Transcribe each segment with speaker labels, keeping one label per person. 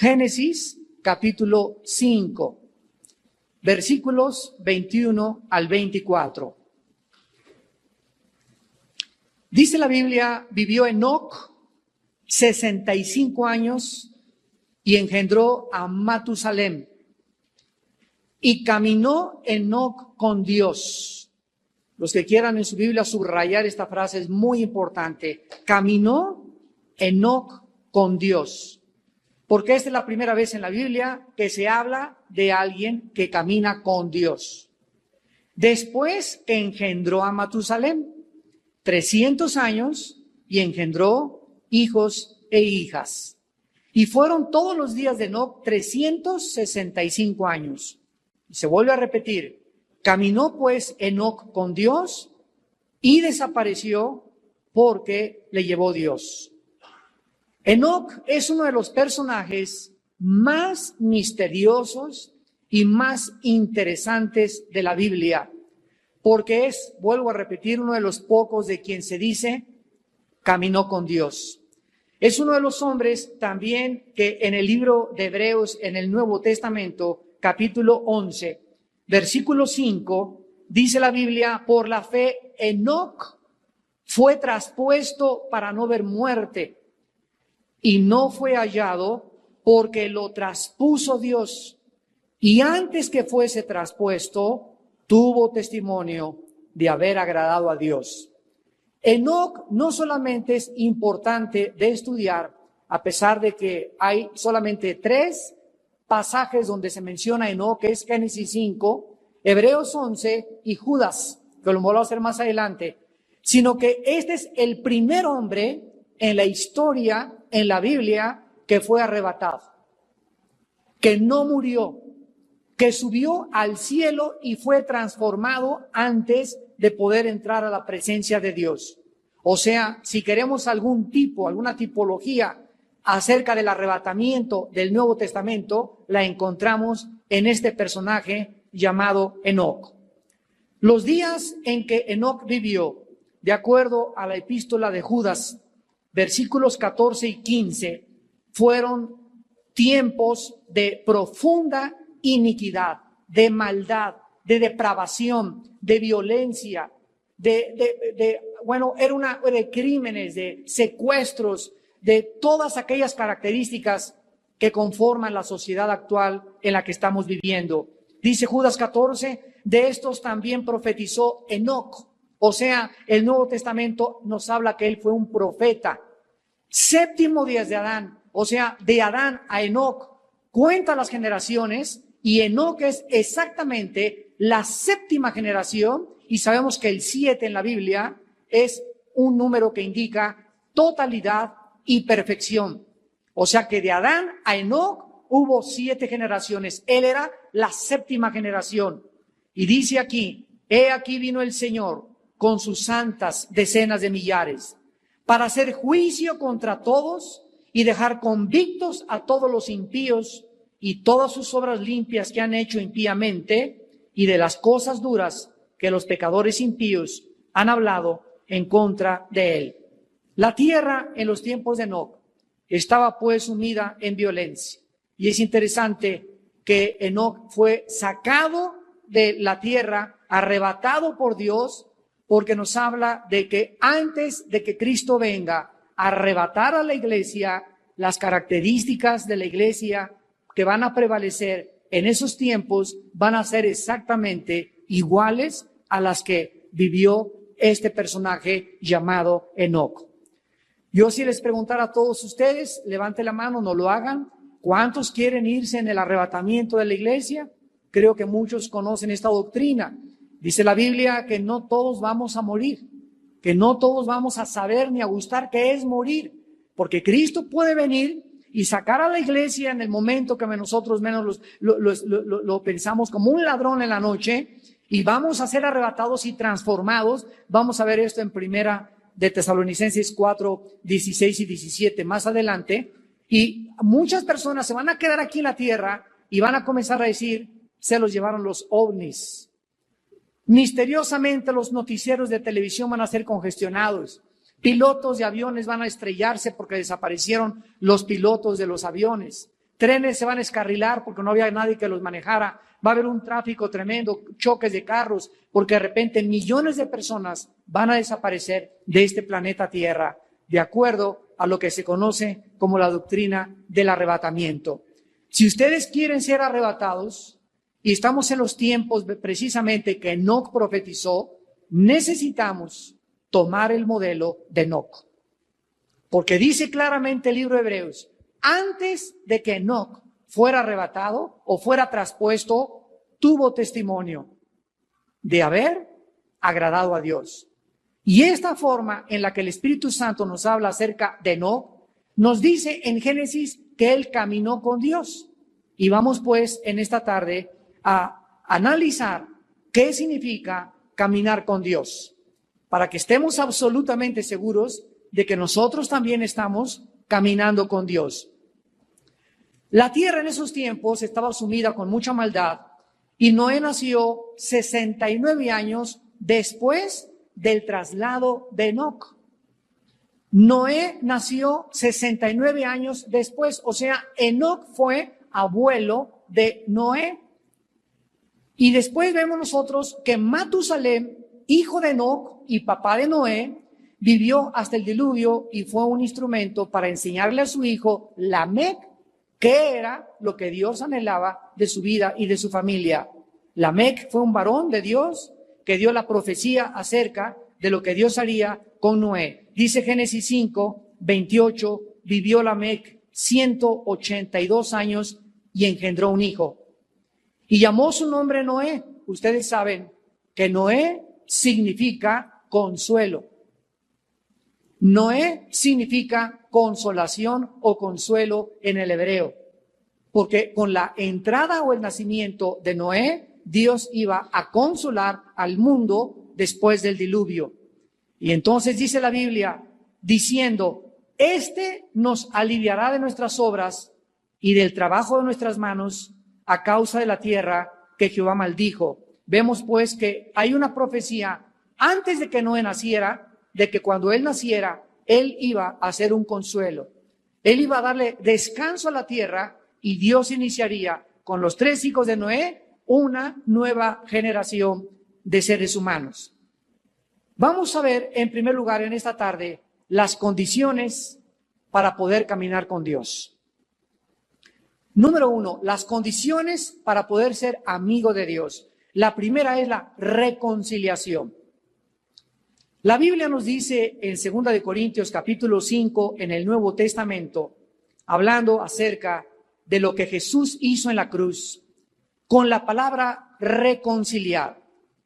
Speaker 1: Génesis capítulo 5, versículos 21 al 24. Dice la Biblia, vivió Enoc 65 años y engendró a Matusalem. Y caminó Enoc con Dios. Los que quieran en su Biblia subrayar esta frase es muy importante. Caminó Enoc con Dios. Porque esta es la primera vez en la Biblia que se habla de alguien que camina con Dios. Después engendró a Matusalem 300 años y engendró hijos e hijas. Y fueron todos los días de Enoc 365 años. Y se vuelve a repetir, caminó pues Enoc con Dios y desapareció porque le llevó Dios. Enoc es uno de los personajes más misteriosos y más interesantes de la Biblia, porque es, vuelvo a repetir, uno de los pocos de quien se dice, caminó con Dios. Es uno de los hombres también que en el libro de Hebreos, en el Nuevo Testamento, capítulo 11, versículo 5, dice la Biblia, por la fe Enoc fue traspuesto para no ver muerte y no fue hallado porque lo traspuso Dios. Y antes que fuese traspuesto, tuvo testimonio de haber agradado a Dios. Enoc no solamente es importante de estudiar, a pesar de que hay solamente 3 pasajes donde se menciona Enoc, que es Génesis 5, Hebreos 11 y Judas, que lo voy a hacer más adelante, sino que este es el primer hombre en la historia, en la Biblia, que fue arrebatado, que no murió, que subió al cielo y fue transformado antes de poder entrar a la presencia de Dios. O sea, si queremos alguna tipología acerca del arrebatamiento del Nuevo Testamento, la encontramos en este personaje llamado Enoc. Los días en que Enoc vivió, de acuerdo a la epístola de Judas, versículos 14 y 15, fueron tiempos de profunda iniquidad, de maldad, de depravación, de violencia, de crímenes, de secuestros, de todas aquellas características que conforman la sociedad actual en la que estamos viviendo. Dice Judas 14, de estos también profetizó Enoc. O sea, el Nuevo Testamento nos habla que él fue un profeta. 7º día de Adán, o sea, de Adán a Enoc, cuenta las generaciones y Enoc es exactamente la 7ª generación y sabemos que el 7 en la Biblia es un número que indica totalidad y perfección. O sea que de Adán a Enoc hubo 7 generaciones. Él era la 7ª generación. Y dice aquí, he aquí vino el Señor con sus santas decenas de millares para hacer juicio contra todos y dejar convictos a todos los impíos y todas sus obras limpias que han hecho impíamente y de las cosas duras que los pecadores impíos han hablado en contra de él. La tierra en los tiempos de Enoc estaba pues sumida en violencia. Y es interesante que Enoc fue sacado de la tierra, arrebatado por Dios, porque nos habla de que antes de que Cristo venga a arrebatar a la iglesia, las características de la iglesia que van a prevalecer en esos tiempos van a ser exactamente iguales a las que vivió este personaje llamado Enoc. Yo si les preguntara a todos ustedes, levante la mano, no lo hagan, ¿cuántos quieren irse en el arrebatamiento de la iglesia? Creo que muchos conocen esta doctrina. Dice la Biblia que no todos vamos a morir, que no todos vamos a saber ni a gustar qué es morir, porque Cristo puede venir y sacar a la iglesia en el momento que nosotros menos lo pensamos como un ladrón en la noche y vamos a ser arrebatados y transformados. Vamos a ver esto en Primera de Tesalonicenses 4, 16 y 17 más adelante. Y muchas personas se van a quedar aquí en la tierra y van a comenzar a decir, se los llevaron los ovnis. Misteriosamente los noticieros de televisión van a ser congestionados. Pilotos de aviones van a estrellarse porque desaparecieron los pilotos de los aviones. trenes se van a escarrilar porque no había nadie que los manejara, va a haber un tráfico tremendo, choques de carros, porque de repente millones de personas van a desaparecer de este planeta Tierra, de acuerdo a lo que se conoce como la doctrina del arrebatamiento. Si ustedes quieren ser arrebatados, y estamos en los tiempos precisamente que Enoc profetizó, necesitamos tomar el modelo de Enoc. Porque dice claramente el libro de Hebreos, antes de que Enoc fuera arrebatado o fuera traspuesto, tuvo testimonio de haber agradado a Dios. Y esta forma en la que el Espíritu Santo nos habla acerca de Enoc, nos dice en Génesis que él caminó con Dios. Y vamos pues en esta tarde a analizar qué significa caminar con Dios, para que estemos absolutamente seguros de que nosotros también estamos caminando con Dios. La tierra en esos tiempos estaba sumida con mucha maldad y Noé nació 69 años después del traslado de Enoc. Noé nació 69 años después, o sea, Enoc fue abuelo de Noé. Y después vemos nosotros que Matusalem, hijo de Enoc y papá de Noé, vivió hasta el diluvio y fue un instrumento para enseñarle a su hijo Lamec qué era lo que Dios anhelaba de su vida y de su familia. Lamec fue un varón de Dios que dio la profecía acerca de lo que Dios haría con Noé. Dice Génesis 5, 28, vivió Lamec 182 años y engendró un hijo. Y llamó su nombre Noé. Ustedes saben que Noé significa consuelo. Noé significa consolación o consuelo en el hebreo. Porque con la entrada o el nacimiento de Noé, Dios iba a consolar al mundo después del diluvio. Y entonces dice la Biblia, diciendo, este nos aliviará de nuestras obras y del trabajo de nuestras manos, a causa de la tierra que Jehová maldijo. Vemos pues que hay una profecía antes de que Noé naciera, de que cuando él naciera, él iba a hacer un consuelo. Él iba a darle descanso a la tierra y Dios iniciaría con los 3 hijos de Noé una nueva generación de seres humanos. Vamos a ver en primer lugar en esta tarde las condiciones para poder caminar con Dios. Número 1, las condiciones para poder ser amigo de Dios. La primera es la reconciliación. La Biblia nos dice en 2 de Corintios capítulo 5 en el Nuevo Testamento, hablando acerca de lo que Jesús hizo en la cruz, con la palabra reconciliar.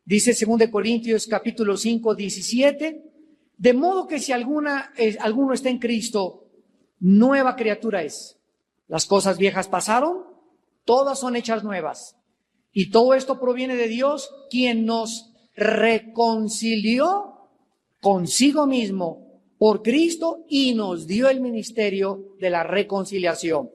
Speaker 1: Dice 2 de Corintios capítulo 5, 17, de modo que si alguno está en Cristo, nueva criatura es. Las cosas viejas pasaron, todas son hechas nuevas. Y todo esto proviene de Dios, quien nos reconcilió consigo mismo por Cristo y nos dio el ministerio de la reconciliación.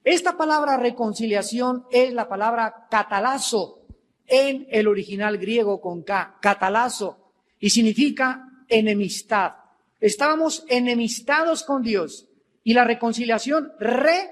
Speaker 1: Esta palabra reconciliación es la palabra catalazo en el original griego con K, catalazo, y significa enemistad. Estábamos enemistados con Dios. Y la reconciliación,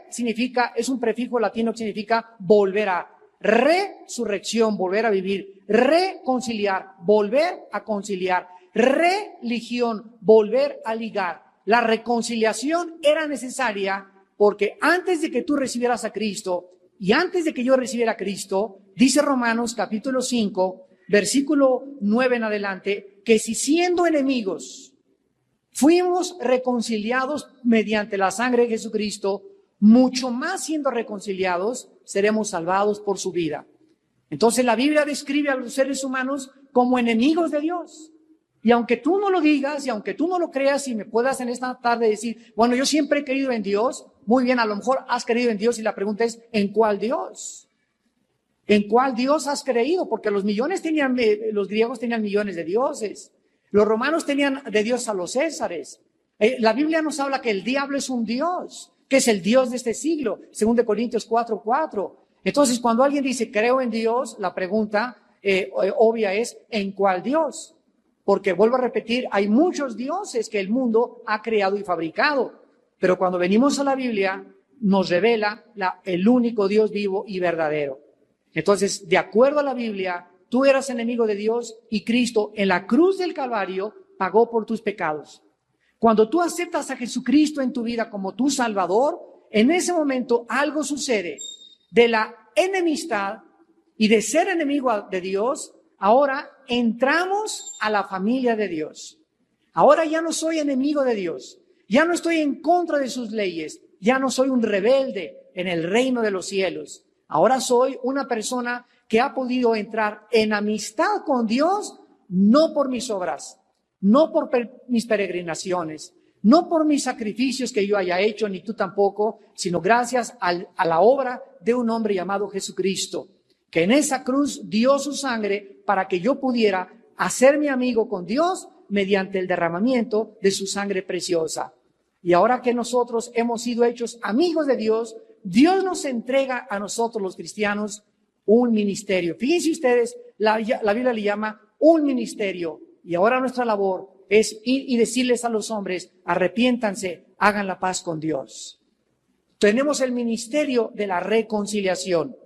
Speaker 1: significa, es un prefijo latino que significa volver a, resurrección, volver a vivir, reconciliar, volver a conciliar, religión, volver a ligar. La reconciliación era necesaria porque antes de que tú recibieras a Cristo y antes de que yo recibiera a Cristo, dice Romanos capítulo 5, versículo 9 en adelante, que si siendo enemigos fuimos reconciliados mediante la sangre de Jesucristo, mucho más siendo reconciliados, seremos salvados por su vida. Entonces la Biblia describe a los seres humanos como enemigos de Dios. Y aunque tú no lo digas, y aunque tú no lo creas, y me puedas en esta tarde decir, bueno, yo siempre he creído en Dios, muy bien, a lo mejor has creído en Dios y la pregunta es, ¿en cuál Dios? ¿En cuál Dios has creído? Porque los griegos tenían millones de dioses. Los romanos tenían de Dios a los césares. La Biblia nos habla que el diablo es un Dios, que es el Dios de este siglo, 2 Corintios 4:4. Entonces, cuando alguien dice, creo en Dios, la pregunta obvia es, ¿en cuál Dios? Porque, vuelvo a repetir, hay muchos dioses que el mundo ha creado y fabricado. Pero cuando venimos a la Biblia, nos revela el único Dios vivo y verdadero. Entonces, de acuerdo a la Biblia, tú eras enemigo de Dios y Cristo en la cruz del Calvario pagó por tus pecados. Cuando tú aceptas a Jesucristo en tu vida como tu Salvador, en ese momento algo sucede. De la enemistad y de ser enemigo de Dios, ahora entramos a la familia de Dios. Ahora ya no soy enemigo de Dios, ya no estoy en contra de sus leyes, ya no soy un rebelde en el reino de los cielos. Ahora soy una persona que ha podido entrar en amistad con Dios, no por mis obras, no por mis peregrinaciones, no por mis sacrificios que yo haya hecho, ni tú tampoco, sino gracias a la obra de un hombre llamado Jesucristo, que en esa cruz dio su sangre para que yo pudiera hacerme amigo con Dios mediante el derramamiento de su sangre preciosa. Y ahora que nosotros hemos sido hechos amigos de Dios, Dios nos entrega a nosotros los cristianos un ministerio. Fíjense ustedes, la Biblia le llama un ministerio. Y ahora nuestra labor es ir y decirles a los hombres, arrepiéntanse, hagan la paz con Dios. Tenemos el ministerio de la reconciliación.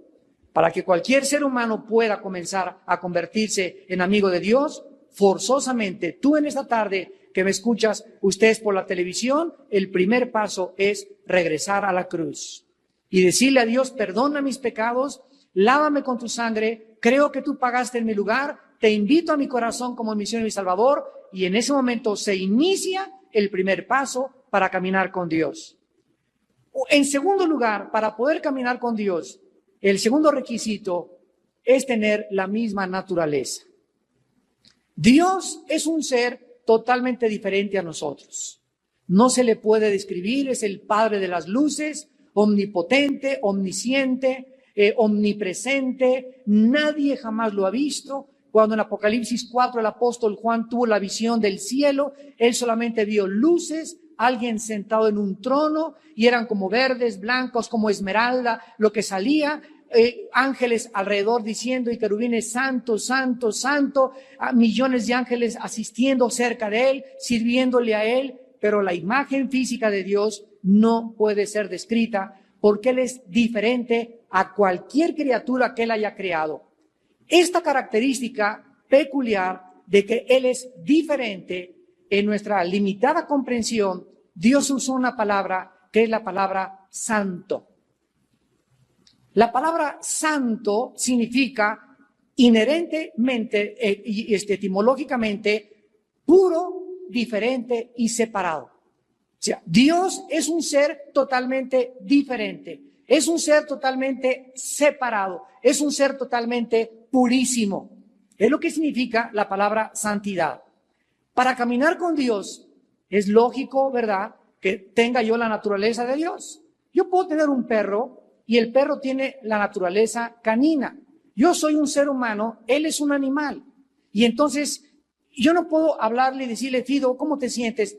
Speaker 1: Para que cualquier ser humano pueda comenzar a convertirse en amigo de Dios, forzosamente, tú en esta tarde que me escuchas, ustedes por la televisión, el primer paso es regresar a la cruz y decirle a Dios, perdona mis pecados, lávame con tu sangre, creo que tú pagaste en mi lugar, te invito a mi corazón como mi Señor y mi Salvador, y en ese momento se inicia el primer paso para caminar con Dios. En segundo lugar, para poder caminar con Dios, el segundo requisito es tener la misma naturaleza. Dios es un ser totalmente diferente a nosotros. No se le puede describir, es el Padre de las luces, omnipotente, omnisciente, omnipresente. Nadie jamás lo ha visto. Cuando en Apocalipsis 4 el apóstol Juan tuvo la visión del cielo, él solamente vio luces, alguien sentado en un trono, y eran como verdes, blancos, como esmeralda, lo que salía, ángeles alrededor diciendo, y querubines, santo, santo, santo, millones de ángeles asistiendo cerca de él, sirviéndole a él, pero la imagen física de Dios no puede ser descrita porque él es diferente a cualquier criatura que él haya creado. Esta característica peculiar de que él es diferente, en nuestra limitada comprensión, Dios usó una palabra que es la palabra santo. La palabra santo significa inherentemente y etimológicamente puro, diferente y separado. O sea, Dios es un ser totalmente diferente, es un ser totalmente separado, es un ser totalmente purísimo. Es lo que significa la palabra santidad. Para caminar con Dios es lógico, ¿verdad?, que tenga yo la naturaleza de Dios. Yo puedo tener un perro y el perro tiene la naturaleza canina. Yo soy un ser humano, él es un animal. Y entonces yo no puedo hablarle y decirle, Fido, ¿cómo te sientes?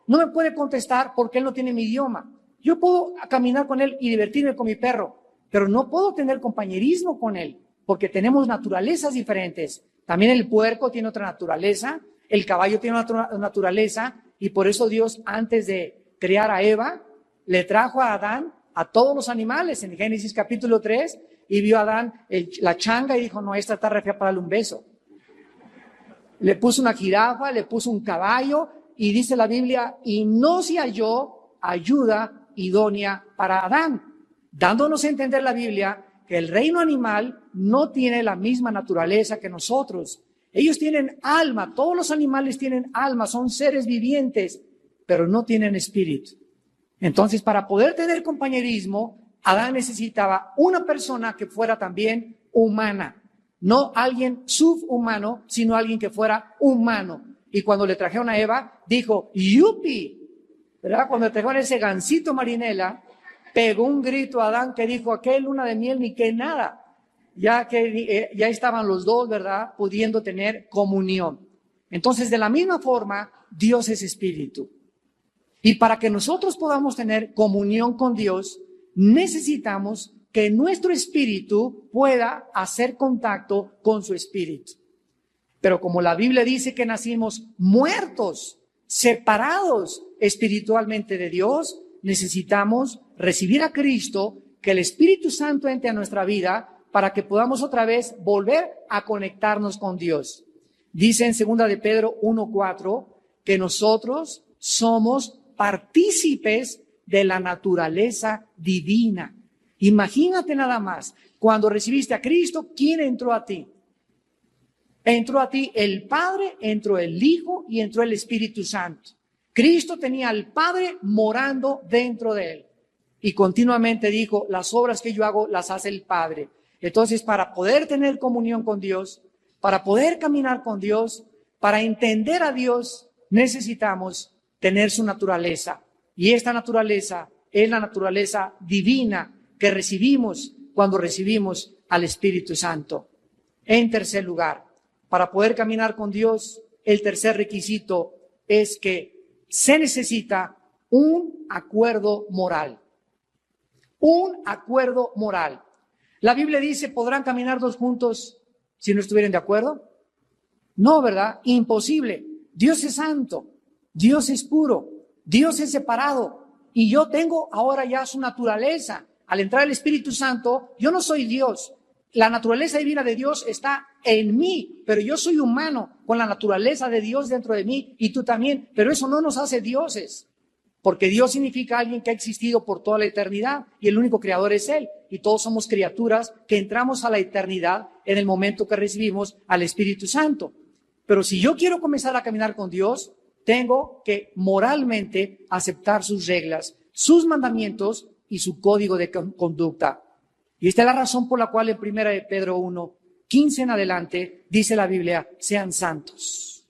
Speaker 1: No me puede contestar porque él no tiene mi idioma. Yo puedo caminar con él y divertirme con mi perro, pero no puedo tener compañerismo con él porque tenemos naturalezas diferentes. También el puerco tiene otra naturaleza, el caballo tiene otra naturaleza, y por eso Dios, antes de crear a Eva, le trajo a Adán a todos los animales en Génesis capítulo 3, y vio a Adán la changa y dijo, no, esta está re fea para darle un beso. Le puso una jirafa, le puso un caballo, y dice la Biblia, y no se halló ayuda idónea para Adán, dándonos a entender la Biblia que el reino animal no tiene la misma naturaleza que nosotros. Ellos tienen alma, todos los animales tienen alma, son seres vivientes, pero no tienen espíritu. Entonces, para poder tener compañerismo, Adán necesitaba una persona que fuera también humana, no alguien subhumano, sino alguien que fuera humano. Y cuando le trajeron a Eva, dijo, ¡yupi! ¿Verdad? Cuando le trajeron ese gansito marinela, pegó un grito a Adán que dijo, ¿qué luna de miel ni qué nada? Ya que ya estaban los dos, ¿verdad?, pudiendo tener comunión. Entonces, de la misma forma, Dios es espíritu. Y para que nosotros podamos tener comunión con Dios, necesitamos que nuestro espíritu pueda hacer contacto con su espíritu. Pero como la Biblia dice que nacimos muertos, separados espiritualmente de Dios, necesitamos recibir a Cristo, que el Espíritu Santo entre a nuestra vida para que podamos otra vez volver a conectarnos con Dios. Dice en 2 de Pedro 1:4 que nosotros somos partícipes de la naturaleza divina. Imagínate nada más, cuando recibiste a Cristo, ¿quién entró a ti? Entró a ti el Padre, entró el Hijo y entró el Espíritu Santo. Cristo tenía al Padre morando dentro de él. Y continuamente dijo, las obras que yo hago las hace el Padre. Entonces, para poder tener comunión con Dios, para poder caminar con Dios, para entender a Dios, necesitamos tener su naturaleza. Y esta naturaleza es la naturaleza divina que recibimos cuando recibimos al Espíritu Santo. En tercer lugar, para poder caminar con Dios, el tercer requisito es que se necesita un acuerdo moral. Un acuerdo moral. La Biblia dice, ¿podrán caminar dos juntos si no estuvieran de acuerdo? No, ¿verdad? Imposible. Dios es santo, Dios es puro, Dios es separado y yo tengo ahora ya su naturaleza. Al entrar el Espíritu Santo, yo no soy Dios. La naturaleza divina de Dios está en mí, pero yo soy humano con la naturaleza de Dios dentro de mí y tú también, pero eso no nos hace dioses. Porque Dios significa alguien que ha existido por toda la eternidad y el único creador es Él. Y todos somos criaturas que entramos a la eternidad en el momento que recibimos al Espíritu Santo. Pero si yo quiero comenzar a caminar con Dios, tengo que moralmente aceptar sus reglas, sus mandamientos y su código de conducta. Y esta es la razón por la cual en 1 de Pedro 1:15 en adelante dice la Biblia, sean santos.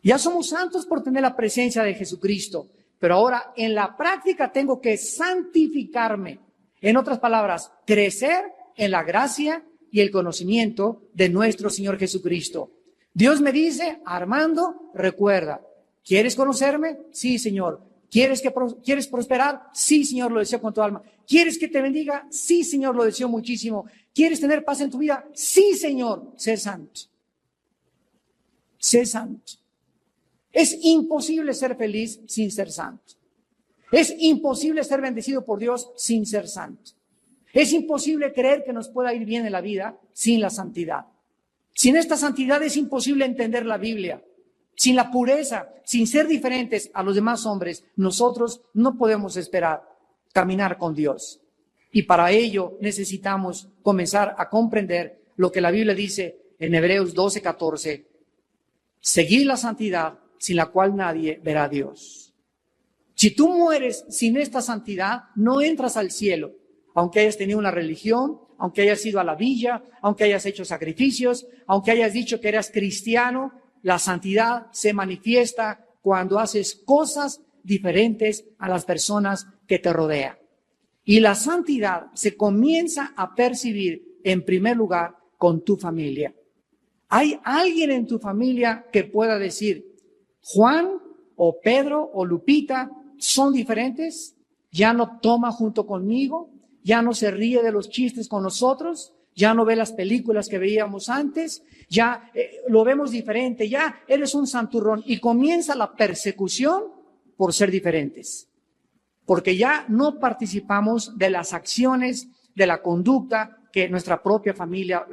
Speaker 1: Ya somos santos por tener la presencia de Jesucristo. Pero ahora en la práctica tengo que santificarme. En otras palabras, crecer en la gracia y el conocimiento de nuestro Señor Jesucristo. Dios me dice, Armando, recuerda, ¿quieres conocerme? Sí, Señor. ¿Quieres prosperar? Sí, Señor, lo deseo con tu alma. ¿Quieres que te bendiga? Sí, Señor, lo deseo muchísimo. ¿Quieres tener paz en tu vida? Sí, Señor. Sé santo. Sé santo. Es imposible ser feliz sin ser santo. Es imposible ser bendecido por Dios sin ser santo. Es imposible creer que nos pueda ir bien en la vida sin la santidad. Sin esta santidad es imposible entender la Biblia. Sin la pureza, sin ser diferentes a los demás hombres, nosotros no podemos esperar caminar con Dios. Y para ello necesitamos comenzar a comprender lo que la Biblia dice en Hebreos 12:14. Seguir la santidad sin la cual nadie verá a Dios. Si tú mueres sin esta santidad, no entras al cielo, aunque hayas tenido una religión, aunque hayas ido a la villa, aunque hayas hecho sacrificios, aunque hayas dicho que eras cristiano. La santidad se manifiesta cuando haces cosas diferentes a las personas que te rodean. Y la santidad se comienza a percibir en primer lugar con tu familia. ¿Hay alguien en tu familia que pueda decir, Juan o Pedro o Lupita son diferentes? ¿Ya no toma junto conmigo? ¿Ya no se ríe de los chistes con nosotros? ¿Ya no ve las películas que veíamos antes? ¿Ya lo vemos diferente? ¿Ya eres un santurrón? Y comienza la persecución por ser diferentes. Porque ya no participamos de las acciones, de la conducta que nuestra propia familia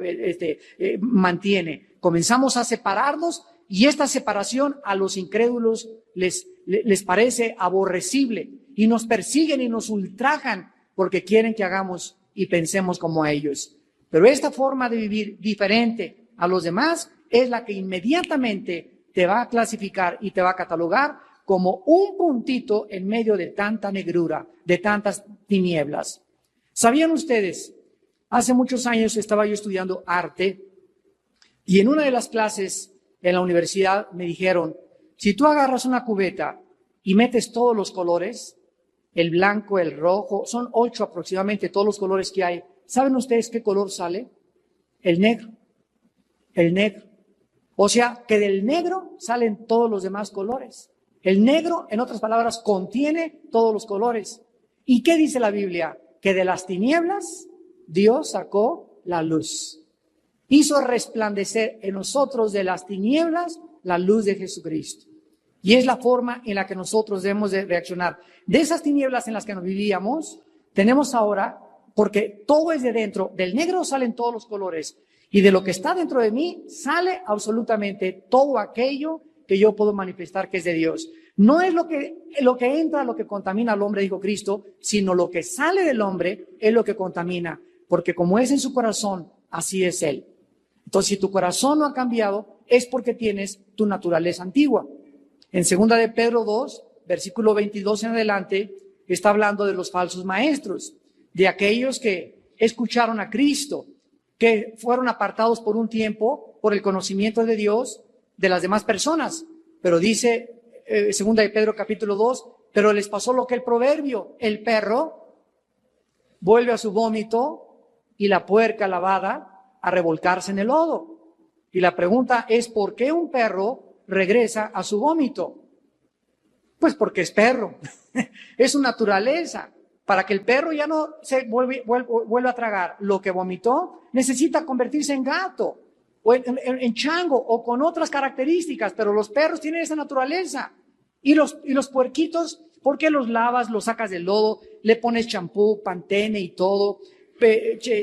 Speaker 1: mantiene. Comenzamos a separarnos y esta separación a los incrédulos les parece aborrecible y nos persiguen y nos ultrajan porque quieren que hagamos y pensemos como ellos. Pero esta forma de vivir diferente a los demás es la que inmediatamente te va a clasificar y te va a catalogar como un puntito en medio de tanta negrura, de tantas tinieblas. ¿Sabían ustedes? Hace muchos años estaba yo estudiando arte y en una de las clases en la universidad me dijeron, si tú agarras una cubeta y metes todos los colores, el blanco, el rojo, son 8 aproximadamente todos los colores que hay. ¿Saben ustedes qué color sale? El negro. El negro. O sea, que del negro salen todos los demás colores. El negro, en otras palabras, contiene todos los colores. ¿Y qué dice la Biblia? Que de las tinieblas Dios sacó la luz. Hizo resplandecer en nosotros de las tinieblas la luz de Jesucristo. Y es la forma en la que nosotros debemos de reaccionar. De esas tinieblas en las que nos vivíamos, tenemos ahora, porque todo es de dentro, del negro salen todos los colores, y de lo que está dentro de mí sale absolutamente todo aquello que yo puedo manifestar que es de Dios. No es lo que entra, lo que contamina al hombre, dijo Cristo, sino lo que sale del hombre es lo que contamina, porque como es en su corazón, así es él. Entonces, si tu corazón no ha cambiado, es porque tienes tu naturaleza antigua. En 2 de Pedro 2, versículo 22 en adelante, está hablando de los falsos maestros, de aquellos que escucharon a Cristo, que fueron apartados por un tiempo por el conocimiento de Dios de las demás personas. Pero dice 2 de Pedro capítulo 2, pero les pasó lo que el proverbio, el perro vuelve a su vómito y la puerca lavada a revolcarse en el lodo. Y la pregunta es, ¿por qué un perro regresa a su vómito? Pues porque es perro, es su naturaleza. Para que el perro ya no se vuelva a tragar lo que vomitó, necesita convertirse en gato o en chango o con otras características, pero los perros tienen esa naturaleza. Y los puerquitos, ¿por qué los lavas, los sacas del lodo, le pones champú, Pantene y todo,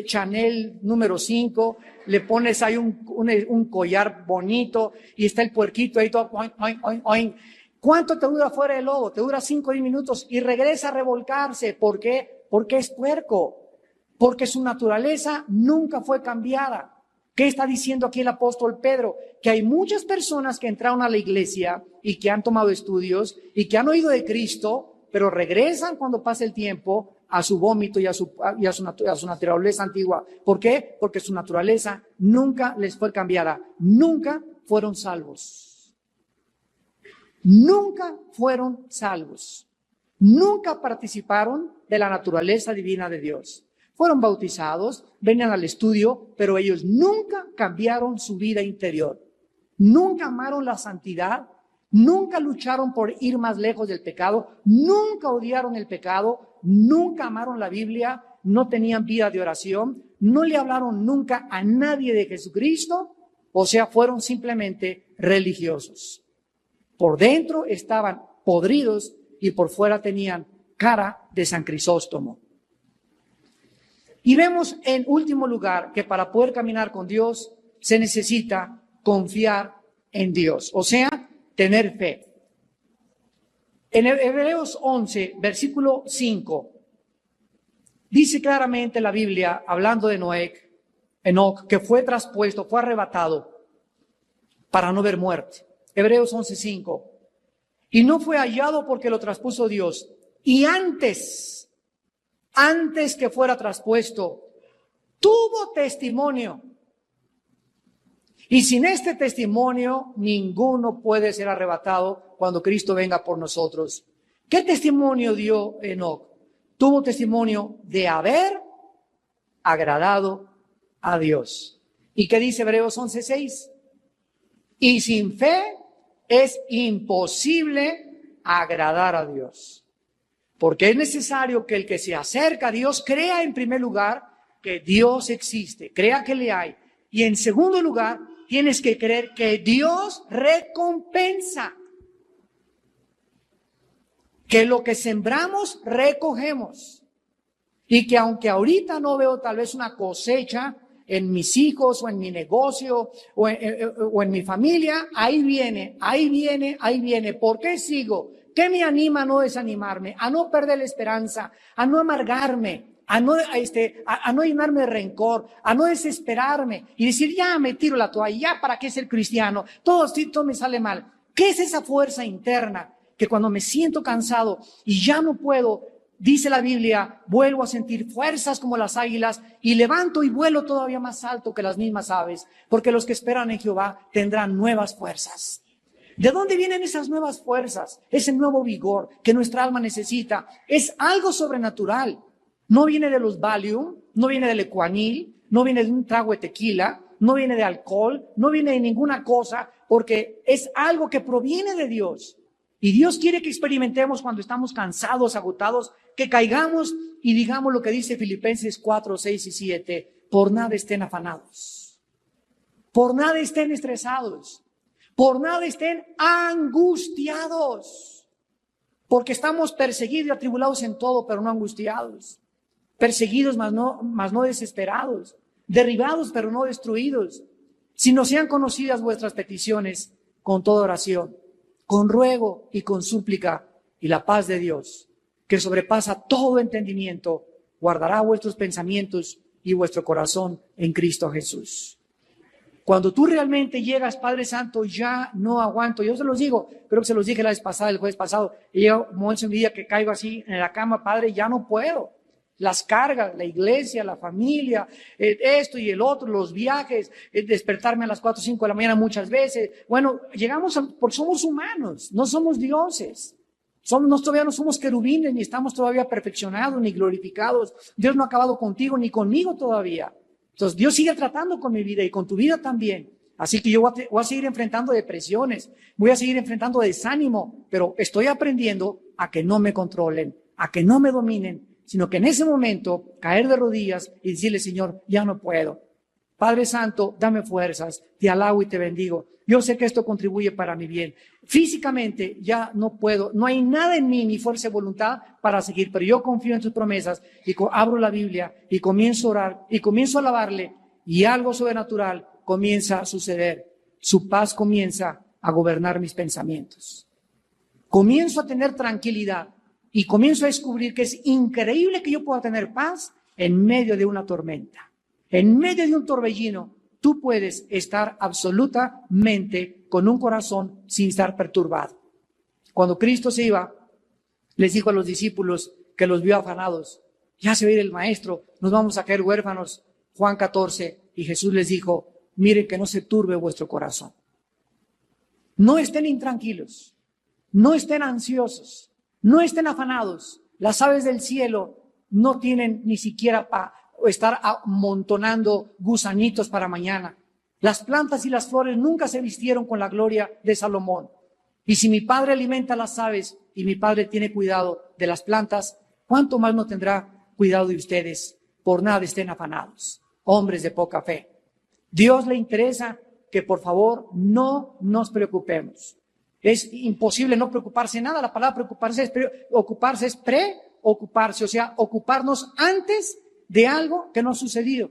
Speaker 1: Chanel número 5, le pones ahí un collar bonito y está el puerquito ahí todo, oin, oin, oin, oin. ¿Cuánto te dura fuera del lodo? Te dura 5 o 10 minutos y regresa a revolcarse. ¿Por qué? Porque es puerco. Porque su naturaleza nunca fue cambiada. ¿Qué está diciendo aquí el apóstol Pedro? Que hay muchas personas que entraron a la iglesia y que han tomado estudios y que han oído de Cristo, pero regresan cuando pasa el tiempo a su vómito y a su naturaleza antigua. ¿Por qué? Porque su naturaleza nunca les fue cambiada. Nunca fueron salvos. Nunca fueron salvos. Nunca participaron de la naturaleza divina de Dios. Fueron bautizados, venían al estudio, pero ellos nunca cambiaron su vida interior. Nunca amaron la santidad, nunca lucharon por ir más lejos del pecado, nunca odiaron el pecado, nunca amaron la Biblia, no tenían vida de oración, no le hablaron nunca a nadie de Jesucristo, o sea, fueron simplemente religiosos. Por dentro estaban podridos y por fuera tenían cara de San Crisóstomo. Y vemos en último lugar que para poder caminar con Dios se necesita confiar en Dios, o sea, tener fe. En Hebreos 11, versículo 5, dice claramente la Biblia, hablando de Enoc, que fue traspuesto, fue arrebatado para no ver muerte. Hebreos 11:5. Y no fue hallado porque lo traspuso Dios. Y antes que fuera traspuesto, tuvo testimonio. Y sin este testimonio, ninguno puede ser arrebatado cuando Cristo venga por nosotros. ¿Qué testimonio dio Enoc? Tuvo testimonio de haber agradado a Dios. ¿Y qué dice Hebreos 11:6? Y sin fe es imposible agradar a Dios. Porque es necesario que el que se acerca a Dios crea en primer lugar que Dios existe, crea que le hay. Y en segundo lugar, tienes que creer que Dios recompensa. Que lo que sembramos, recogemos. Y que aunque ahorita no veo tal vez una cosecha en mis hijos o en mi negocio o en mi familia, ahí viene. ¿Por qué sigo? ¿Qué me anima a no desanimarme, a no perder la esperanza, a no amargarme, a no llenarme de rencor, a no desesperarme y decir, ya me tiro la toalla, ya para qué ser cristiano, todo me sale mal? ¿Qué es esa fuerza interna que cuando me siento cansado y ya no puedo, dice la Biblia, vuelvo a sentir fuerzas como las águilas y levanto y vuelo todavía más alto que las mismas aves? Porque los que esperan en Jehová tendrán nuevas fuerzas. ¿De dónde vienen esas nuevas fuerzas? Ese nuevo vigor que nuestra alma necesita. Es algo sobrenatural. No viene de los Valium, no viene del Ecuanil, no viene de un trago de tequila, no viene de alcohol, no viene de ninguna cosa, porque es algo que proviene de Dios. Y Dios quiere que experimentemos cuando estamos cansados, agotados, que caigamos y digamos lo que dice Filipenses 4, 6 y 7. Por nada estén afanados. Por nada estén estresados. Por nada estén angustiados, porque estamos perseguidos y atribulados en todo, pero no angustiados. Perseguidos, mas no desesperados. Derribados, pero no destruidos. Sino sean conocidas vuestras peticiones con toda oración, con ruego y con súplica, y la paz de Dios, que sobrepasa todo entendimiento, guardará vuestros pensamientos y vuestro corazón en Cristo Jesús. Cuando tú realmente llegas, Padre Santo, ya no aguanto. Yo se los digo, creo que se los dije la vez pasada, el jueves pasado. Y llega un momento en mi vida que caigo así en la cama, Padre, ya no puedo. Las cargas, la iglesia, la familia, esto y el otro, los viajes, despertarme a las 4 o 5 de la mañana muchas veces. Bueno, porque somos humanos, no somos dioses. Todavía no somos querubines, ni estamos todavía perfeccionados, ni glorificados. Dios no ha acabado contigo, ni conmigo todavía. Entonces, Dios sigue tratando con mi vida y con tu vida también. Así que yo voy a seguir enfrentando depresiones, voy a seguir enfrentando desánimo, pero estoy aprendiendo a que no me controlen, a que no me dominen, sino que en ese momento caer de rodillas y decirle, Señor, ya no puedo. Padre Santo, dame fuerzas, te alabo y te bendigo. Yo sé que esto contribuye para mi bien. Físicamente ya no puedo, no hay nada en mí, ni fuerza y voluntad para seguir, pero yo confío en tus promesas y abro la Biblia y comienzo a orar y comienzo a alabarle y algo sobrenatural comienza a suceder. Su paz comienza a gobernar mis pensamientos. Comienzo a tener tranquilidad y comienzo a descubrir que es increíble que yo pueda tener paz en medio de una tormenta, en medio de un torbellino. Tú puedes estar absolutamente con un corazón sin estar perturbado. Cuando Cristo se iba, les dijo a los discípulos que los vio afanados, ya se va a ir el maestro, nos vamos a caer huérfanos. Juan 14, y Jesús les dijo, miren que no se turbe vuestro corazón. No estén intranquilos, no estén ansiosos, no estén afanados. Las aves del cielo no tienen ni siquiera estar amontonando gusanitos para mañana. Las plantas y las flores nunca se vistieron con la gloria de Salomón. Y si mi Padre alimenta a las aves y mi Padre tiene cuidado de las plantas, ¿cuánto más no tendrá cuidado de ustedes? Por nada estén afanados, hombres de poca fe. Dios le interesa que por favor no nos preocupemos. Es imposible no preocuparse de nada. La palabra preocuparse es preocuparse, o sea, ocuparnos antes de algo que no ha sucedido.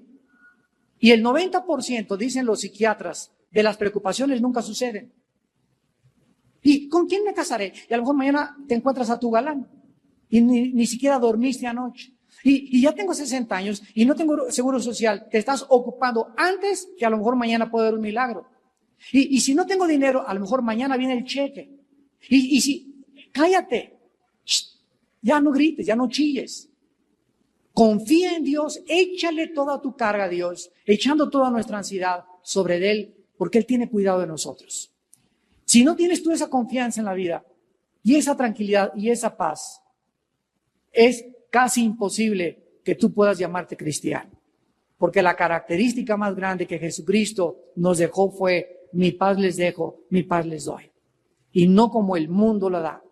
Speaker 1: Y el 90%, dicen los psiquiatras, de las preocupaciones nunca suceden. ¿Y con quién me casaré? Y a lo mejor mañana te encuentras a tu galán y ni siquiera dormiste anoche. Y ya tengo 60 años y no tengo seguro social. Te estás ocupando antes que a lo mejor mañana puede haber un milagro. Y si no tengo dinero, a lo mejor mañana viene el cheque. Cállate. Ya no grites, ya no chilles. Confía en Dios, échale toda tu carga a Dios, echando toda nuestra ansiedad sobre Él, porque Él tiene cuidado de nosotros. Si no tienes tú esa confianza en la vida, y esa tranquilidad y esa paz, es casi imposible que tú puedas llamarte cristiano. Porque la característica más grande que Jesucristo nos dejó fue, mi paz les dejo, mi paz les doy. Y no como el mundo la da.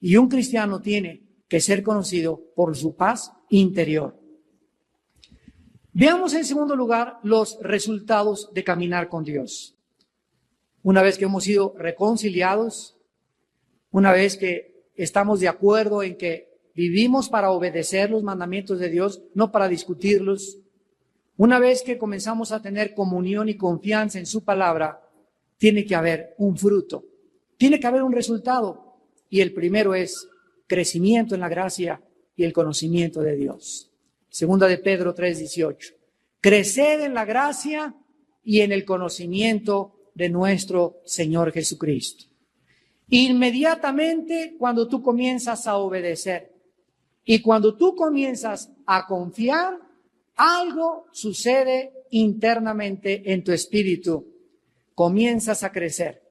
Speaker 1: Y un cristiano tiene que ser conocido por su paz interior. Veamos en segundo lugar los resultados de caminar con Dios. Una vez que hemos sido reconciliados, una vez que estamos de acuerdo en que vivimos para obedecer los mandamientos de Dios, no para discutirlos, una vez que comenzamos a tener comunión y confianza en su palabra, tiene que haber un fruto, tiene que haber un resultado, y el primero es crecimiento en la gracia y el conocimiento de Dios. Segunda de Pedro 3:18. Creced en la gracia y en el conocimiento de nuestro Señor Jesucristo. Inmediatamente cuando tú comienzas a obedecer y cuando tú comienzas a confiar, algo sucede internamente en tu espíritu. Comienzas a crecer.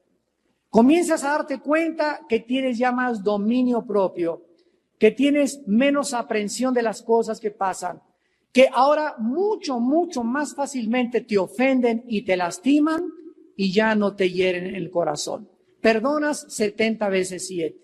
Speaker 1: Comienzas a darte cuenta que tienes ya más dominio propio, que tienes menos aprensión de las cosas que pasan, que ahora mucho más fácilmente te ofenden y te lastiman y ya no te hieren en el corazón. Perdonas 70 veces 7.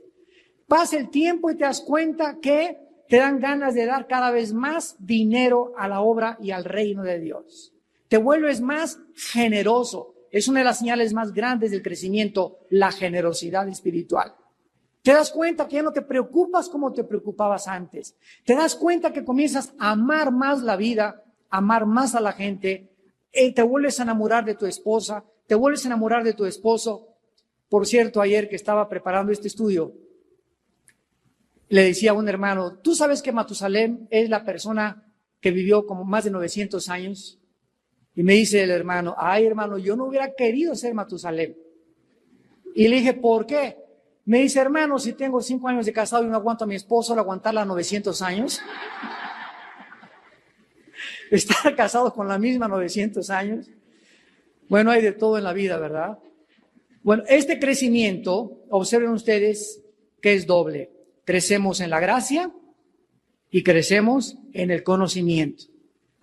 Speaker 1: Pasa el tiempo y te das cuenta que te dan ganas de dar cada vez más dinero a la obra y al reino de Dios. Te vuelves más generoso. es una de las señales más grandes del crecimiento, la generosidad espiritual. Te das cuenta que ya no te preocupas como te preocupabas antes. Te das cuenta que comienzas a amar más la vida, a amar más a la gente. Te vuelves a enamorar de tu esposa, te vuelves a enamorar de tu esposo. Por cierto, ayer que estaba preparando este estudio, le decía a un hermano, ¿tú sabes que Matusalén es la persona que vivió como más de 900 años? Y me dice el hermano, ay hermano, yo no hubiera querido ser Matusalén. Y le dije, ¿por qué? Me dice, hermano, si tengo 5 años de casado y no aguanto a mi esposo, ¿al aguantarla a 900 años? Estar casado con la misma 900 años. Bueno, hay de todo en la vida, ¿verdad? Bueno, este crecimiento, observen ustedes que es doble. Crecemos en la gracia y crecemos en el conocimiento.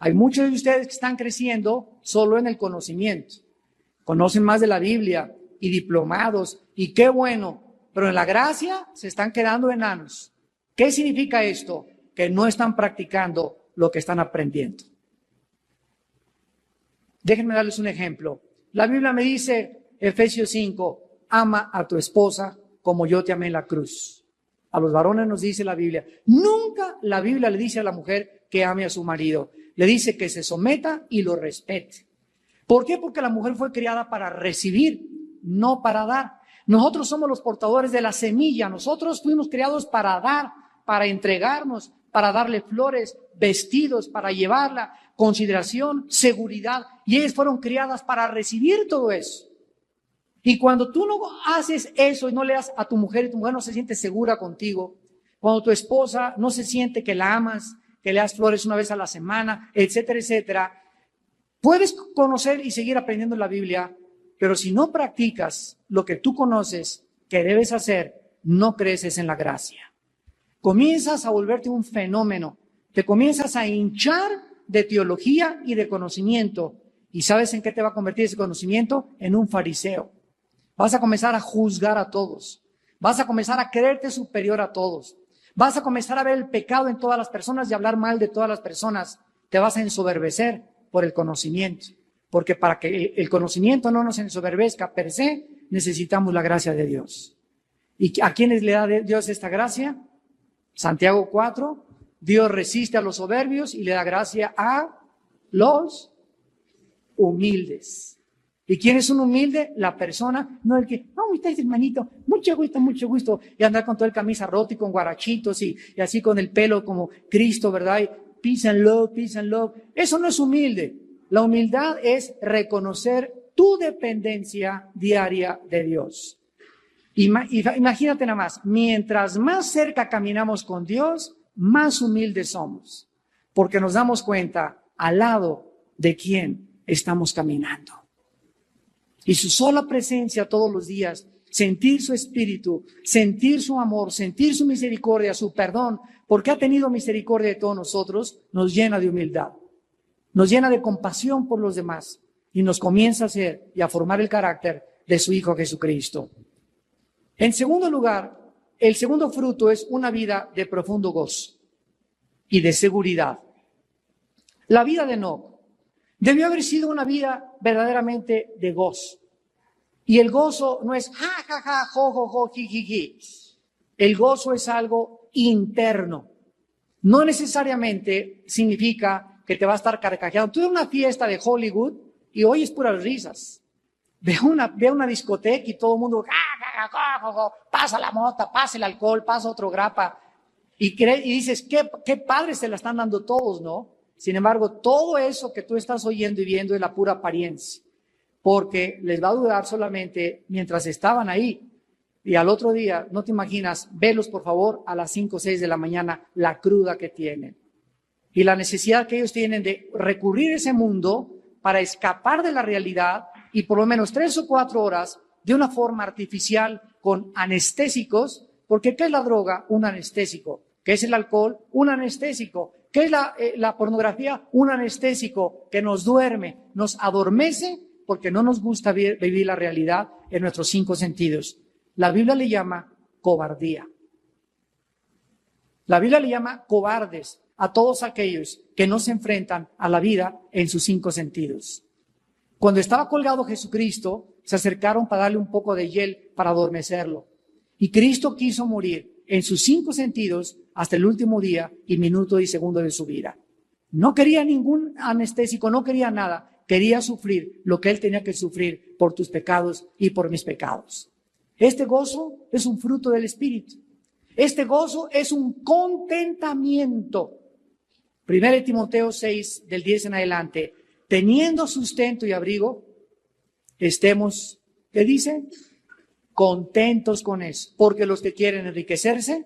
Speaker 1: Hay muchos de ustedes que están creciendo solo en el conocimiento. Conocen más de la Biblia y diplomados, y qué bueno, pero en la gracia se están quedando enanos. ¿Qué significa esto? Que no están practicando lo que están aprendiendo. Déjenme darles un ejemplo. La Biblia me dice, Efesios 5, ama a tu esposa como yo te amé en la cruz. A los varones nos dice la Biblia. Nunca la Biblia le dice a la mujer que ame a su marido. Le dice que se someta y lo respete. ¿Por qué? Porque la mujer fue criada para recibir, no para dar. Nosotros somos los portadores de la semilla. Nosotros fuimos criados para dar, para entregarnos, para darle flores, vestidos, para llevarla, consideración, seguridad. Y ellas fueron criadas para recibir todo eso. Y cuando tú no haces eso y no le das a tu mujer y tu mujer no se siente segura contigo, cuando tu esposa no se siente que la amas, que le das flores una vez a la semana, etcétera, etcétera, puedes conocer y seguir aprendiendo la Biblia, pero si no practicas lo que tú conoces que debes hacer, no creces en la gracia. Comienzas a volverte un fenómeno, te comienzas a hinchar de teología y de conocimiento. ¿Y sabes en qué te va a convertir ese conocimiento? En un fariseo. Vas a comenzar a juzgar a todos. Vas a comenzar a creerte superior a todos. Vas a comenzar a ver el pecado en todas las personas y hablar mal de todas las personas. Te vas a ensoberbecer por el conocimiento. Porque para que el conocimiento no nos ensoberbezca per se, necesitamos la gracia de Dios. ¿Y a quiénes le da Dios esta gracia? Santiago 4, Dios resiste a los soberbios y le da gracia a los humildes. ¿Y quién es un humilde? La persona, no el que, ¿cómo estás, hermanito? Mucho gusto. Y andar con todo el camisa roto y con guarachitos y así con el pelo como Cristo, ¿verdad? Y peace and love. Eso no es humilde. La humildad es reconocer tu dependencia diaria de Dios. Imagínate nada más, mientras más cerca caminamos con Dios, más humildes somos, porque nos damos cuenta al lado de quién estamos caminando. Y su sola presencia todos los días, sentir su espíritu, sentir su amor, sentir su misericordia, su perdón, porque ha tenido misericordia de todos nosotros, nos llena de humildad, nos llena de compasión por los demás y nos comienza a hacer y a formar el carácter de su Hijo Jesucristo. En segundo lugar, el segundo fruto es una vida de profundo gozo y de seguridad. La vida de Enoc debió haber sido una vida verdaderamente de gozo. Y el gozo no es ja, ja, ja, jo, jo, jo, ji, ji, ji. El gozo es algo interno. No necesariamente significa que te va a estar carcajeando. Tú ves una fiesta de Hollywood y oyes puras risas. Ve una discoteca y todo el mundo, ja, ja, ja, jo, jo, pasa la mota, pasa el alcohol, pasa otro grapa. Y dices, qué padres se la están dando todos, ¿no? Sin embargo, todo eso que tú estás oyendo y viendo es la pura apariencia, porque les va a durar solamente mientras estaban ahí. Y al otro día, no te imaginas, velos por favor a las 5 o 6 de la mañana, la cruda que tienen. Y la necesidad que ellos tienen de recurrir a ese mundo para escapar de la realidad y por lo menos 3 o 4 horas de una forma artificial con anestésicos, porque ¿qué es la droga? Un anestésico. ¿Qué es el alcohol? Un anestésico. ¿Qué es la pornografía? Un anestésico que nos duerme, nos adormece porque no nos gusta vivir la realidad en nuestros 5 sentidos. La Biblia le llama cobardía. La Biblia le llama cobardes a todos aquellos que no se enfrentan a la vida en sus 5 sentidos. Cuando estaba colgado Jesucristo, se acercaron para darle un poco de hiel para adormecerlo. Y Cristo quiso morir en sus 5 sentidos hasta el último día y minuto y segundo de su vida. No quería ningún anestésico, no quería nada. Quería sufrir lo que Él tenía que sufrir por tus pecados y por mis pecados. Este gozo es un fruto del Espíritu. Este gozo es un contentamiento. 1 Timoteo 6, del 10 en adelante. Teniendo sustento y abrigo, estemos, ¿qué dice? Contentos con eso. Porque los que quieren enriquecerse